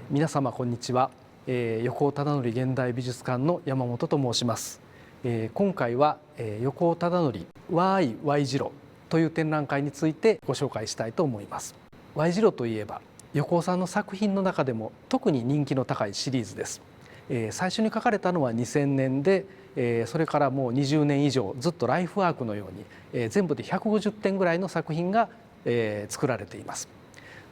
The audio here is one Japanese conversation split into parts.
皆様こんにちは、横尾忠則現代美術館の山本と申します。今回は、横尾忠則 Y 字路という展覧会についてご紹介したいと思います。Y 字路といえば横尾さんの作品の中でも特に人気の高いシリーズです。最初に描かれたのは2000年で、それからもう20年以上ずっとライフワークのように、全部で150点ぐらいの作品が、作られています。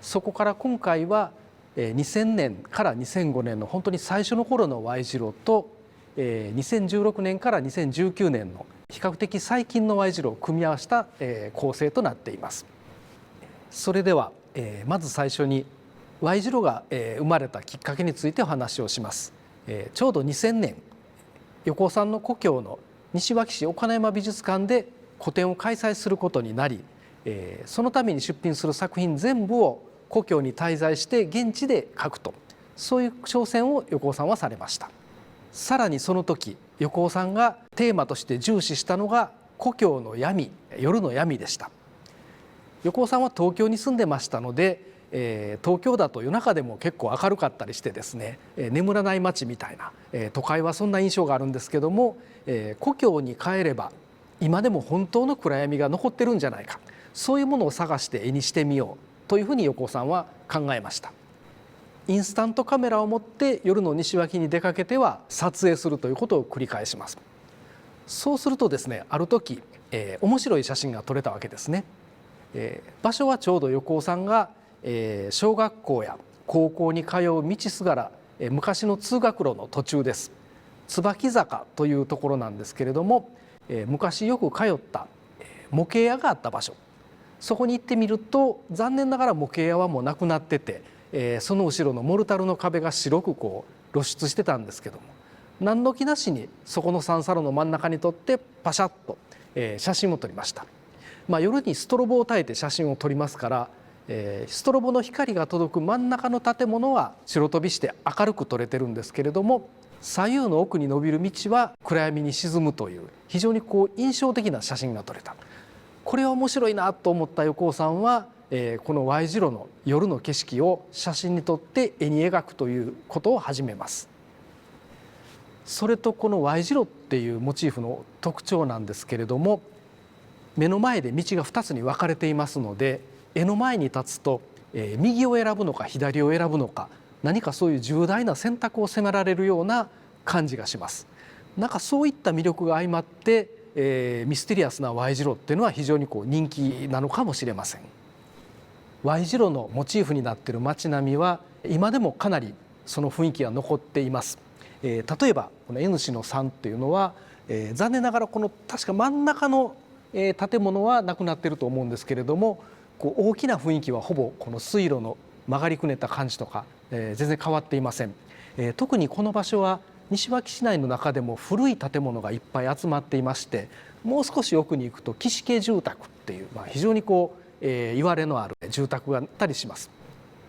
そこから今回は2000年から2005年の本当に最初の頃の Y 字路と2016年から2019年の比較的最近の Y 字路を組み合わせた構成となっています。それではまず最初に Y 字路が生まれたきっかけについてお話をします。ちょうど2000年横尾さんの故郷の西脇市岡山美術館で個展を開催することになり、そのために出品する作品全部を故郷に滞在して現地で描くと、そういう挑戦を横尾さんはされました。さらにその時横尾さんがテーマとして重視したのが故郷の闇、夜の闇でした。横尾さんは東京に住んでましたので、東京だと夜中でも結構明るかったりしてですね、眠らない街みたいな、都会はそんな印象があるんですけども、故郷に帰れば今でも本当の暗闇が残ってるんじゃないか、そういうものを探して絵にしてみようというふうに横尾さんは考えました。インスタントカメラを持って夜の西脇に出かけては撮影するということを繰り返します。そうするとですね、ある時、面白い写真が撮れたわけですね。場所はちょうど横尾さんが、小学校や高校に通う道すがら、昔の通学路の途中です。椿坂というところなんですけれども、昔よく通った模型屋があった場所、そこに行ってみると残念ながら模型屋はもうなくなってて、その後ろのモルタルの壁が白くこう露出してたんですけども、何の気なしにそこの三叉路の真ん中に撮ってパシャッと、写真を撮りました。夜にストロボを焚いて写真を撮りますから、ストロボの光が届く真ん中の建物は白飛びして明るく撮れてるんですけれども、左右の奥に伸びる道は暗闇に沈むという非常にこう印象的な写真が撮れた。これは面白いなと思った横尾さんは、この Y 字路の夜の景色を写真に撮って絵に描くということを始めます。それとこの Y 字路っていうモチーフの特徴なんですけれども、目の前で道が2つに分かれていますので、絵の前に立つと、右を選ぶのか左を選ぶのか、何かそういう重大な選択を迫られるような感じがします。なんかそういった魅力が相まって、ミステリアスな Y 字路っていうのは非常にこう人気なのかもしれません。Y 字路のモチーフになっている街並みは今でもかなりその雰囲気が残っています。例えばこの N 氏の3っていうのは、残念ながらこの確か真ん中の建物はなくなっていると思うんですけれども、こう大きな雰囲気はほぼこの水路の曲がりくねった感じとか、全然変わっていません。特にこの場所は西脇市内の中でも古い建物がいっぱい集まっていまして、もう少し奥に行くと岸家住宅っていう、非常にこう、言われのある住宅があったりします。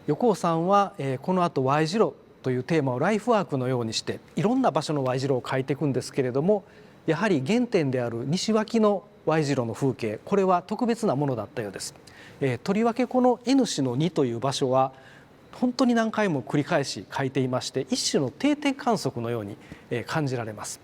横尾さんは、この後 Y 字路というテーマをライフワークのようにしていろんな場所の Y 字路を描いていくんですけれども、やはり原点である西脇の Y 字路の風景、これは特別なものだったようです。とりわけこの N 氏の2という場所は本当に何回も繰り返し描いていまして、一種の定点観測のように感じられます。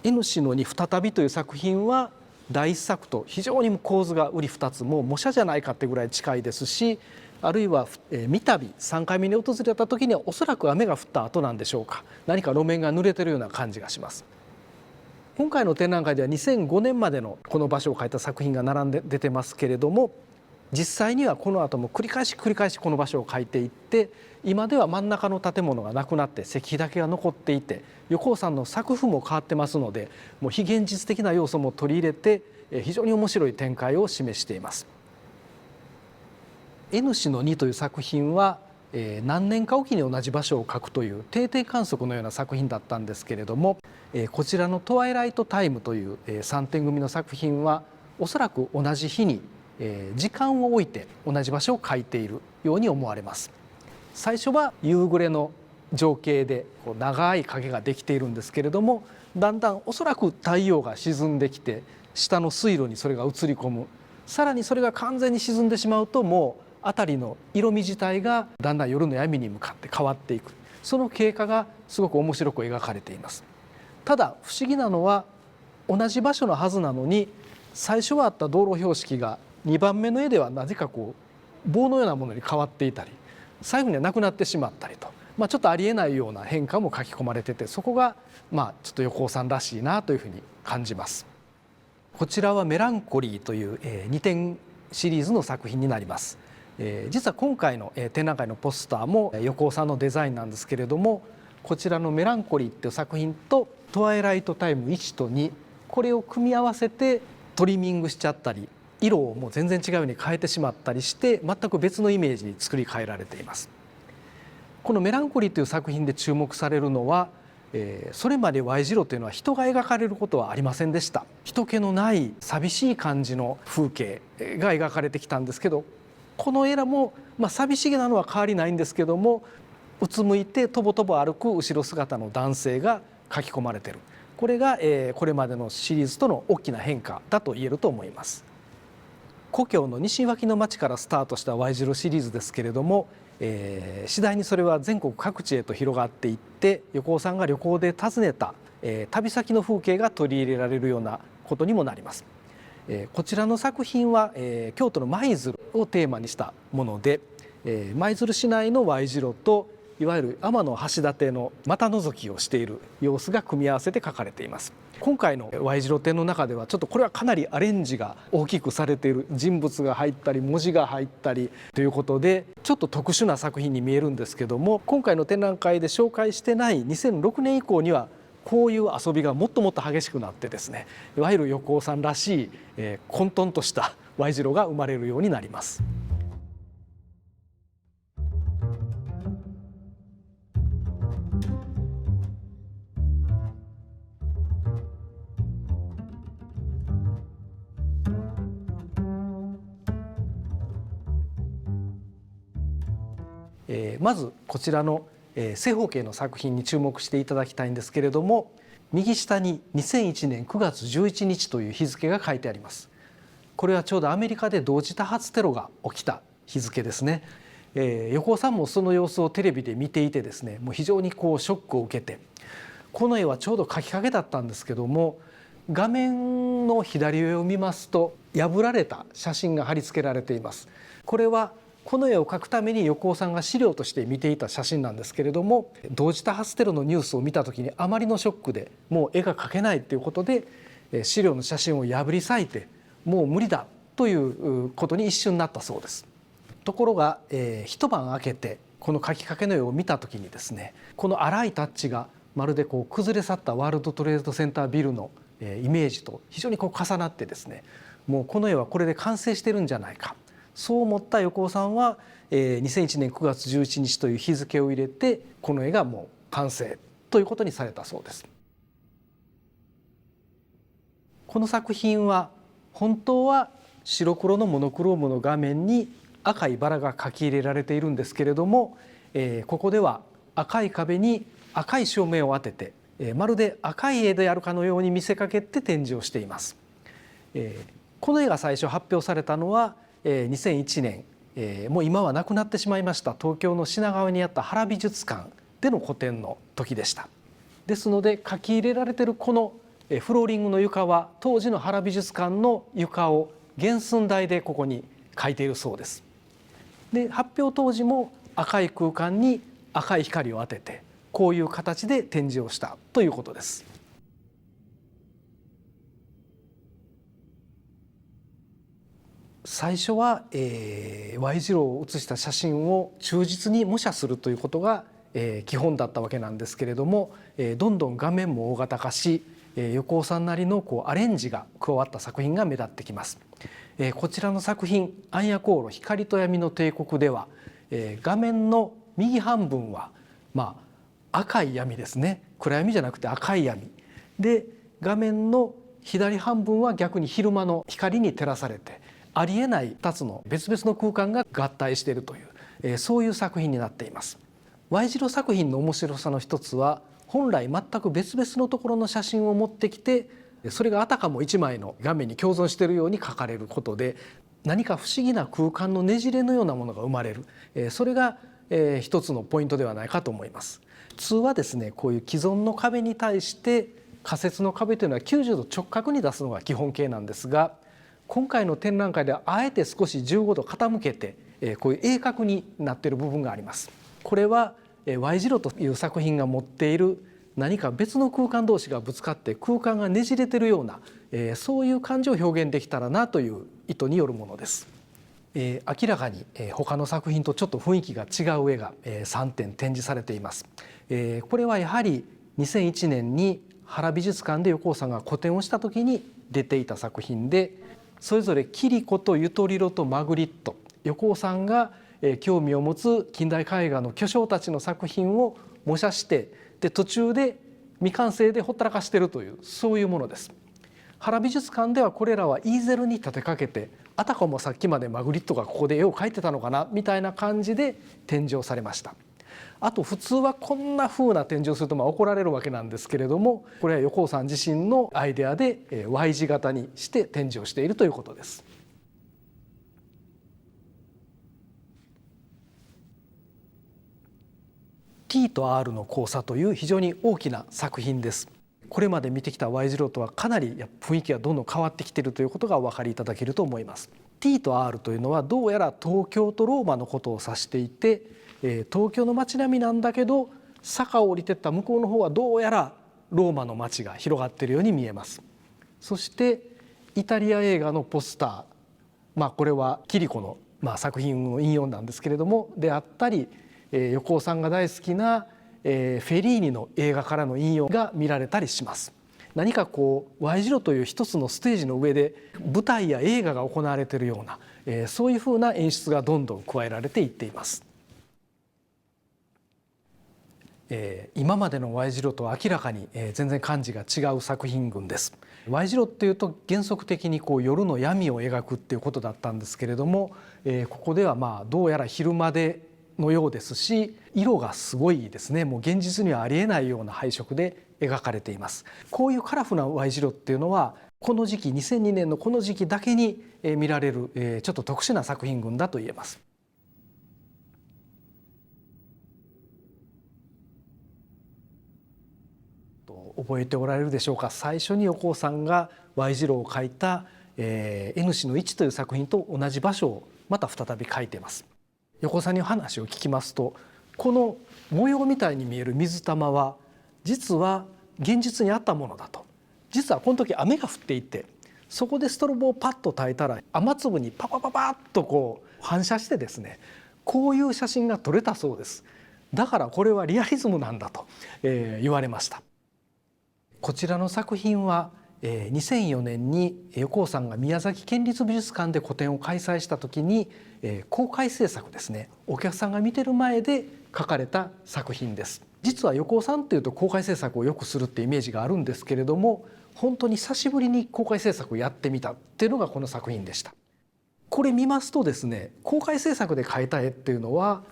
N 氏の2再びという作品は第一作と非常に構図が瓜二つ、もう模写じゃないかってぐらい近いですし、あるいは三度3回目に訪れた時にはおそらく雨が降った後なんでしょうか、何か路面が濡れてるような感じがします。今回の展覧会では2005年までのこの場所を描いた作品が並んで出てますけれども、実際にはこの後も繰り返しこの場所を描いていって、今では真ん中の建物がなくなって石碑だけが残っていて、横尾さんの作風も変わってますので、もう非現実的な要素も取り入れて非常に面白い展開を示しています。N 氏の2という作品は何年かおきに同じ場所を描くという定点観測のような作品だったんですけれども、こちらのトワイライトタイムという3点組の作品はおそらく同じ日に時間を置いて同じ場所を描いているように思われます。最初は夕暮れの情景でこう長い影ができているんですけれども、だんだんおそらく太陽が沈んできて下の水路にそれが映り込む。さらにそれが完全に沈んでしまうともう辺りの色味自体がだんだん夜の闇に向かって変わっていく、その経過がすごく面白く描かれています。ただ不思議なのは、同じ場所のはずなのに最初はあった道路標識が2番目の絵ではなぜか棒のようなものに変わっていたり、最後にはなくなってしまったりと、ちょっとありえないような変化も書き込まれてて、そこがちょっと横尾さんらしいなというふうに感じます。こちらはメランコリーという2点シリーズの作品になります。実は今回の展覧会のポスターも横尾さんのデザインなんですけれども、こちらのメランコリーっていう作品とトワイライトタイム1と2、これを組み合わせてトリミングしちゃったり、色をもう全然違うように変えてしまったりして全く別のイメージに作り変えられています。このメランコリーという作品で注目されるのは、それまで Y 字路というのは人が描かれることはありませんでした。人気のない寂しい感じの風景が描かれてきたんですけど、この絵らも、寂しげなのは変わりないんですけども、うつむいてとぼとぼ歩く後ろ姿の男性が書き込まれている、これが、これまでのシリーズとの大きな変化だと言えると思います。故郷の西脇の町からスタートした Y 字路シリーズですけれども、次第にそれは全国各地へと広がっていって、横尾さんが旅行で訪ねた、旅先の風景が取り入れられるようなことにもなります。こちらの作品は、京都の舞鶴をテーマにしたもので、舞鶴市内の Y 字路といわゆる天橋立の股のぞきをしている様子が組み合わせて描かれています。今回の Y 字路展の中ではちょっとこれはかなりアレンジが大きくされている、人物が入ったり文字が入ったりということでちょっと特殊な作品に見えるんですけども、今回の展覧会で紹介してない2006年以降にはこういう遊びがもっともっと激しくなってですね、いわゆる横尾さんらしい、混沌とした Y 字路が生まれるようになります。まずこちらの正方形の作品に注目していただきたいんですけれども、右下に2001年9月11日という日付が書いてあります。これはちょうどアメリカで同時多発テロが起きた日付ですね。横尾さんもその様子をテレビで見ていてですね、もう非常にショックを受けて、この絵はちょうど描きかけだったんですけども、画面の左上を見ますと破られた写真が貼り付けられています。これはこの絵を描くために横尾さんが資料として見ていた写真なんですけれども、同時多発テロのニュースを見た時にあまりのショックでもう絵が描けないということで、資料の写真を破り裂いてもう無理だということに一瞬なったそうです。ところが、一晩明けてこの描きかけの絵を見た時にですね、この荒いタッチがまるで崩れ去ったワールドトレードセンタービルのイメージと非常に重なってですね、もうこの絵はこれで完成してるんじゃないか、そう思った横尾さんは2001年9月11日という日付を入れてこの絵がもう完成ということにされたそうです。この作品は本当は白黒のモノクロームの画面に赤いバラが描き入れられているんですけれども、ここでは赤い壁に赤い照明を当てて、まるで赤い絵であるかのように見せかけて展示をしています。この絵が最初発表されたのは2001年、もう今はなくなってしまいました東京の品川にあった原美術館での個展の時でした。ですので書き入れられているこのフローリングの床は当時の原美術館の床を原寸大でここに描いているそうです。で、発表当時も赤い空間に赤い光を当ててこういう形で展示をしたということです。最初は、Y 字路を写した写真を忠実に模写するということが、基本だったわけなんですけれども、どんどん画面も大型化し、横尾さんなりのアレンジが加わった作品が目立ってきます。こちらの作品「暗夜航路光と闇の帝国」では、画面の右半分は、赤い闇ですね、暗闇じゃなくて赤い闇で、画面の左半分は逆に昼間の光に照らされてありえない2つの別々の空間が合体しているという、そういう作品になっています。Y 字路作品の面白さの一つは本来全く別々のところの写真を持ってきてそれがあたかも一枚の画面に共存しているように描かれることで、何か不思議な空間のねじれのようなものが生まれる、それが一つのポイントではないかと思います。普通はですね、こういう既存の壁に対して仮設の壁というのは90度直角に出すのが基本形なんですが、今回の展覧会ではあえて少し15度傾けてこういう鋭角になっている部分があります。これは Y 字路という作品が持っている何か別の空間同士がぶつかって空間がねじれているような、そういう感じを表現できたらなという意図によるものです。明らかに他の作品とちょっと雰囲気が違う絵が3点展示されています。これはやはり2001年に原美術館で横尾さんが個展をした時に出ていた作品で、それぞれキリコとユトリロとマグリット、横尾さんが興味を持つ近代絵画の巨匠たちの作品を模写して、で途中で未完成でほったらかしているという、そういうものです。原美術館ではこれらはイーゼルに立てかけて、あたかもさっきまでマグリットがここで絵を描いてたのかなみたいな感じで展示をされました。あと普通はこんな風な展示をすると怒られるわけなんですけれども、これは横尾さん自身のアイデアで Y 字型にして展示をしているということです。T と R の交差という非常に大きな作品です。これまで見てきた Y 字路とはかなり雰囲気がどんどん変わってきているということがお分かりいただけると思います。T と R というのはどうやら東京とローマのことを指していて、東京の街並みなんだけど坂を降りていった向こうの方はどうやらローマの街が広がっているように見えます。そしてイタリア映画のポスター、これはキリコの作品の引用なんですけれどもであったり、横尾さんが大好きなフェリーニの映画からの引用が見られたりします。何かY 字路という一つのステージの上で舞台や映画が行われているような、そういうふうな演出がどんどん加えられていっています。今までの Y 字路とは明らかに全然感じが違う作品群です。Y 字路っていうと原則的に夜の闇を描くっていうことだったんですけれども、ここではどうやら昼間でのようですし、色がすごいですね。もう現実にはありえないような配色で描かれています。こういうカラフルな Y 字路っていうのはこの時期2002年のこの時期だけに見られるちょっと特殊な作品群だと言えます。覚えておられるでしょうか。最初に横尾さんが Y 字路を描いたN 氏の1という作品と同じ場所をまた再び描いています。横尾さんに話を聞きますと、この模様みたいに見える水玉は実は現実にあったものだと。実はこの時雨が降っていて、そこでストロボをパッと焚いたら雨粒にパパパパッと反射してですね、こういう写真が撮れたそうです。だからこれはリアリズムなんだと言われました。こちらの作品は2004年に横尾さんが宮崎県立美術館で個展を開催した時に公開制作ですね、お客さんが見てる前で描かれた作品です。実は横尾さんっていうと公開制作をよくするってイメージがあるんですけれども、本当に久しぶりに公開制作をやってみたっていうのがこの作品でした。これ見ますとですね、公開制作で描いた絵っていうのは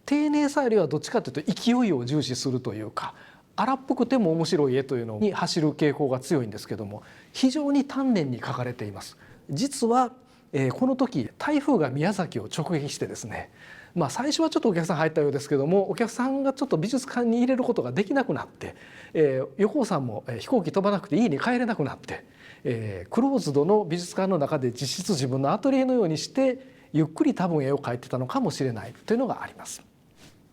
丁寧さよりはどっちかというと勢いを重視するというか、荒っぽくても面白い絵というのに走る傾向が強いんですけども、非常に丹念に描かれています。実はこの時台風が宮崎を直撃してですね、最初はちょっとお客さん入ったようですけども、お客さんがちょっと美術館に入れることができなくなって、横尾さんも飛行機飛ばなくて家に帰れなくなって、クローズドの美術館の中で実質自分のアトリエのようにしてゆっくり多分絵を描いてたのかもしれないというのがあります。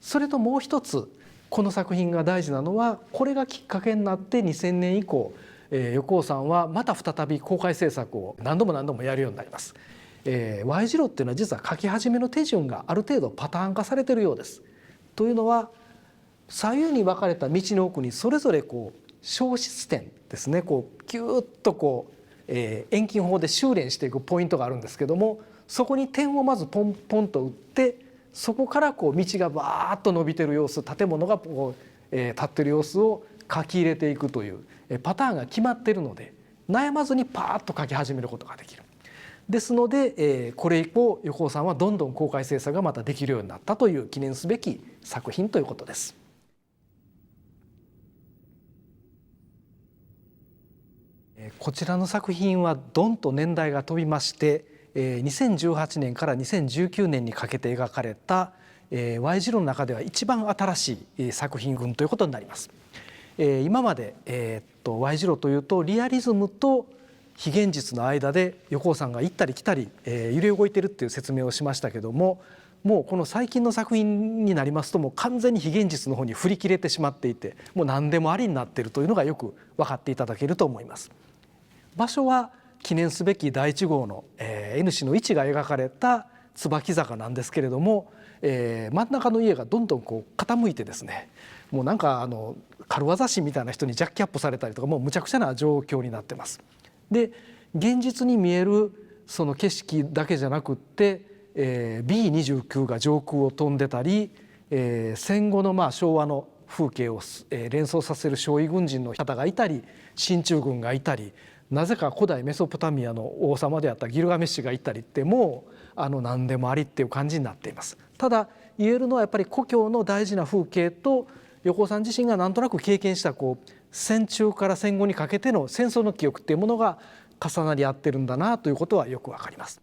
それともう一つこの作品が大事なのは、これがきっかけになって2000年以降横尾さんはまた再び公開制作を何度もやるようになります。Y 字路っていうのは実は描き始めの手順がある程度パターン化されているようです。というのは左右に分かれた道の奥にそれぞれ消失点ですね、キューッと遠近法で修練していくポイントがあるんですけども、そこに点をまずポンポンと打って、そこから道がバーッと伸びてる様子、建物が立ってる様子を書き入れていくというパターンが決まっているので、悩まずにパーッと書き始めることができる。ですのでこれ以降横尾さんはどんどん公開制作がまたできるようになったという記念すべき作品ということです。こちらの作品はどんと年代が飛びまして、2018年から2019年にかけて描かれた Y 字路の中では一番新しい作品群ということになります。今まで、Y 字路というとリアリズムと非現実の間で横尾さんが行ったり来たり、揺れ動いてるっていう説明をしましたけども、もうこの最近の作品になりますともう完全に非現実の方に振り切れてしまっていて、もう何でもありになっているというのがよく分かっていただけると思います。場所は記念すべき第1号の N 市の位置が描かれた椿坂なんですけれども、真ん中の家がどんどんこう傾いてですね、もうなんか軽業師みたいな人にジャッキアップされたりとか、もうむちゃくちゃな状況になってます。で現実に見えるその景色だけじゃなくって、B29 が上空を飛んでたり、戦後の昭和の風景を連想させる少尉軍人の方がいたり、進駐軍がいたり、なぜか古代メソポタミアの王様であったギルガメッシュがいたりって、もう何でもありっていう感じになっています。ただ言えるのはやっぱり故郷の大事な風景と横尾さん自身がなんとなく経験した戦中から戦後にかけての戦争の記憶っていうものが重なり合ってるんだなということはよくわかります。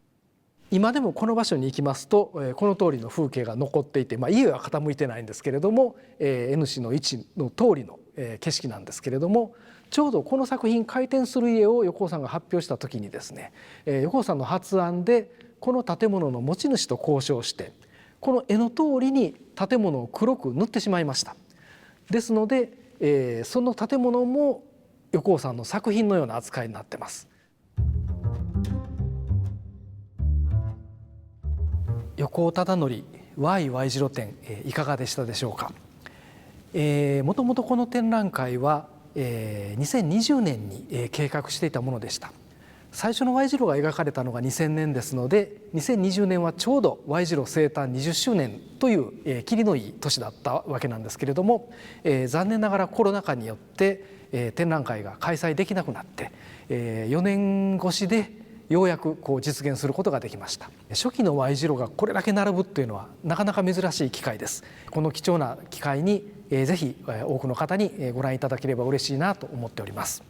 今でもこの場所に行きますとこの通りの風景が残っていて、家は傾いてないんですけれども N 市の位置の通りの景色なんですけれども、ちょうどこの作品開店する家を横尾さんが発表した時にですね、横尾さんの発案でこの建物の持ち主と交渉して、この絵の通りに建物を黒く塗ってしまいました。ですので、その建物も横尾さんの作品のような扱いになってます。横尾忠則 Y 字路展、いかがでしたでしょうか。もともとこの展覧会は、2020年に計画していたものでした。最初の Y 字路が描かれたのが2000年ですので、2020年はちょうど Y 字路生誕20周年という、切りのいい年だったわけなんですけれども、残念ながらコロナ禍によって、展覧会が開催できなくなって、4年越しでようやく実現することができました。初期の Y 字路がこれだけ並ぶというのはなかなか珍しい機会です。この貴重な機会にぜひ多くの方にご覧いただければ嬉しいなと思っております。